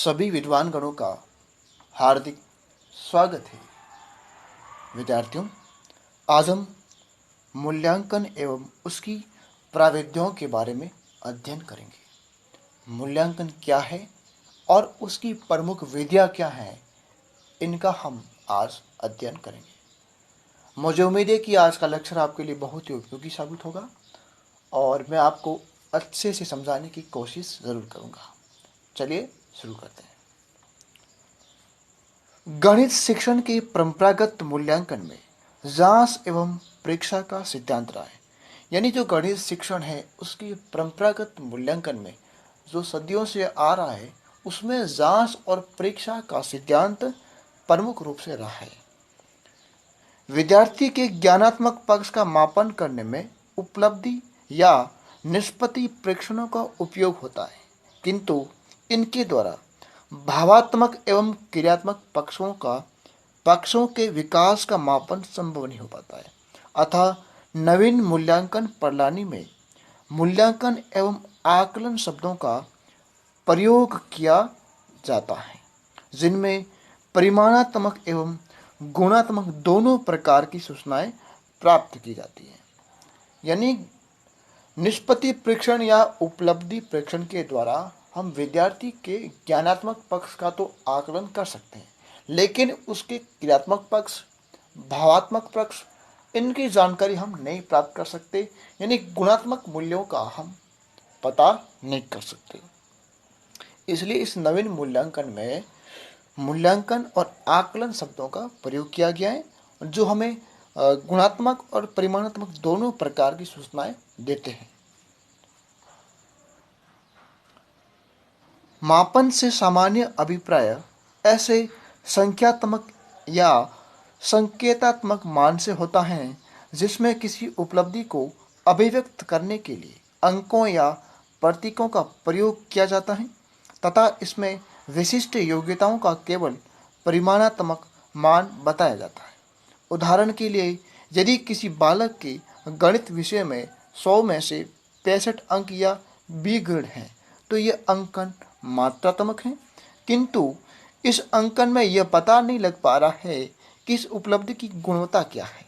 सभी विद्वान गणों का हार्दिक स्वागत है। विद्यार्थियों, आज हम मूल्यांकन एवं उसकी प्राविधियों के बारे में अध्ययन करेंगे। मूल्यांकन क्या है और उसकी प्रमुख विधियाँ क्या हैं, इनका हम आज अध्ययन करेंगे। मुझे उम्मीद है कि आज का लेक्चर आपके लिए बहुत ही उपयोगी साबित होगा और मैं आपको अच्छे से समझाने की कोशिश ज़रूर करूँगा। चलिए शुरू करते हैं। गणित शिक्षण के परंपरागत मूल्यांकन में जांच एवं परीक्षा का सिद्धांत रहा है। यानी जो गणित शिक्षण है उसकी परंपरागत मूल्यांकन में जो सदियों से आ रहा है, उसमें जांच और परीक्षा का सिद्धांत प्रमुख रूप से रहा है। विद्यार्थी के ज्ञानात्मक पक्ष का मापन करने में उपलब्धि या निष्पत्ति परीक्षणों का उपयोग होता है, किंतु इनके द्वारा भावात्मक एवं क्रियात्मक पक्षों के विकास का मापन संभव नहीं हो पाता है। अतः नवीन मूल्यांकन प्रणाली में मूल्यांकन एवं आकलन शब्दों का प्रयोग किया जाता है, जिनमें परिमाणात्मक एवं गुणात्मक दोनों प्रकार की सूचनाएं प्राप्त की जाती हैं। यानी निष्पत्ति परीक्षण या उपलब्धि परीक्षण के द्वारा हम विद्यार्थी के ज्ञानात्मक पक्ष का तो आकलन कर सकते हैं, लेकिन उसके क्रियात्मक पक्ष, भावात्मक पक्ष, इनकी जानकारी हम नहीं प्राप्त कर सकते। यानी गुणात्मक मूल्यों का हम पता नहीं कर सकते। इसलिए इस नवीन मूल्यांकन में मूल्यांकन और आकलन शब्दों का प्रयोग किया गया है, जो हमें गुणात्मक और परिमाणात्मक दोनों प्रकार की सूचनाएं देते हैं। मापन से सामान्य अभिप्राय ऐसे संख्यात्मक या संकेतात्मक मान से होता है जिसमें किसी उपलब्धि को अभिव्यक्त करने के लिए अंकों या प्रतीकों का प्रयोग किया जाता है तथा इसमें विशिष्ट योग्यताओं का केवल परिमाणात्मक मान बताया जाता है। उदाहरण के लिए, यदि किसी बालक के गणित विषय में 100 में से 65 अंक या बी ग्रेड हैं, तो ये अंकन मात्रात्मक हैं, किंतु इस अंकन में यह पता नहीं लग पा रहा है कि इस उपलब्धि की गुणवत्ता क्या है,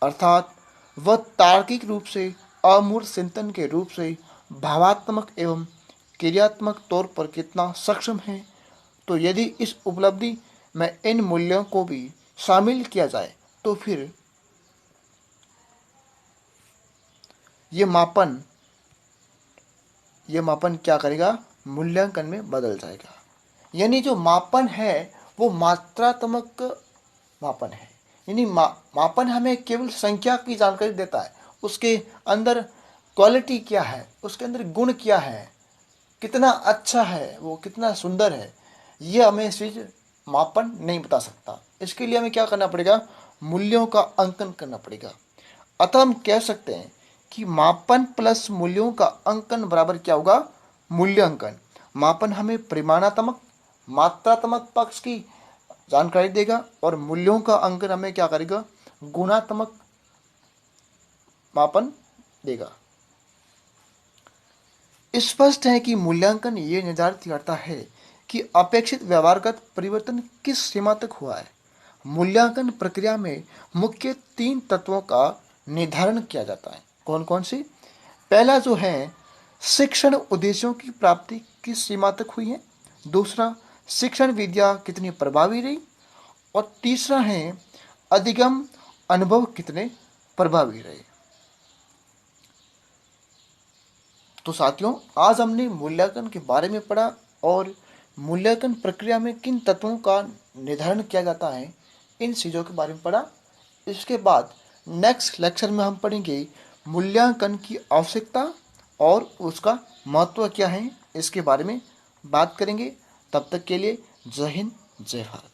अर्थात वह तार्किक रूप से अमूर्त चिंतन के रूप से भावात्मक एवं क्रियात्मक तौर पर कितना सक्षम है। तो यदि इस उपलब्धि में इन मूल्यों को भी शामिल किया जाए तो फिर ये मापन क्या करेगा, मूल्यांकन में बदल जाएगा। यानी जो मापन है वो मात्रात्मक मापन है। यानी मापन हमें केवल संख्या की जानकारी देता है, उसके अंदर क्वालिटी क्या है, उसके अंदर गुण क्या है, कितना अच्छा है, वो कितना सुंदर है, ये हमें चीज मापन नहीं बता सकता। इसके लिए हमें क्या करना पड़ेगा, मूल्यों का अंकन करना पड़ेगा। अतः हम कह सकते हैं कि मापन प्लस मूल्यों का अंकन बराबर क्या होगा, मूल्यांकन। मापन हमें परिमाणात्मक मात्रात्मक पक्ष की जानकारी देगा और मूल्यों का अंकन हमें क्या करेगा, गुणात्मक मापन देगा। स्पष्ट है कि मूल्यांकन ये निर्धारित करता है कि अपेक्षित व्यवहारगत परिवर्तन किस सीमा तक हुआ है। मूल्यांकन प्रक्रिया में मुख्य 3 तत्वों का निर्धारण किया जाता है। कौन कौन से? पहला जो है, शिक्षण उद्देश्यों की प्राप्ति किस सीमा तक हुई है। दूसरा, शिक्षण विद्या कितनी प्रभावी रही। और तीसरा है, अधिगम अनुभव कितने प्रभावी रहे। तो साथियों, आज हमने मूल्यांकन के बारे में पढ़ा और मूल्यांकन प्रक्रिया में किन तत्वों का निर्धारण किया जाता है, इन चीज़ों के बारे में पढ़ा। इसके बाद नेक्स्ट लेक्चर में हम पढ़ेंगे मूल्यांकन की आवश्यकता और उसका महत्व क्या है, इसके बारे में बात करेंगे। तब तक के लिए जय हिंद, जय भारत।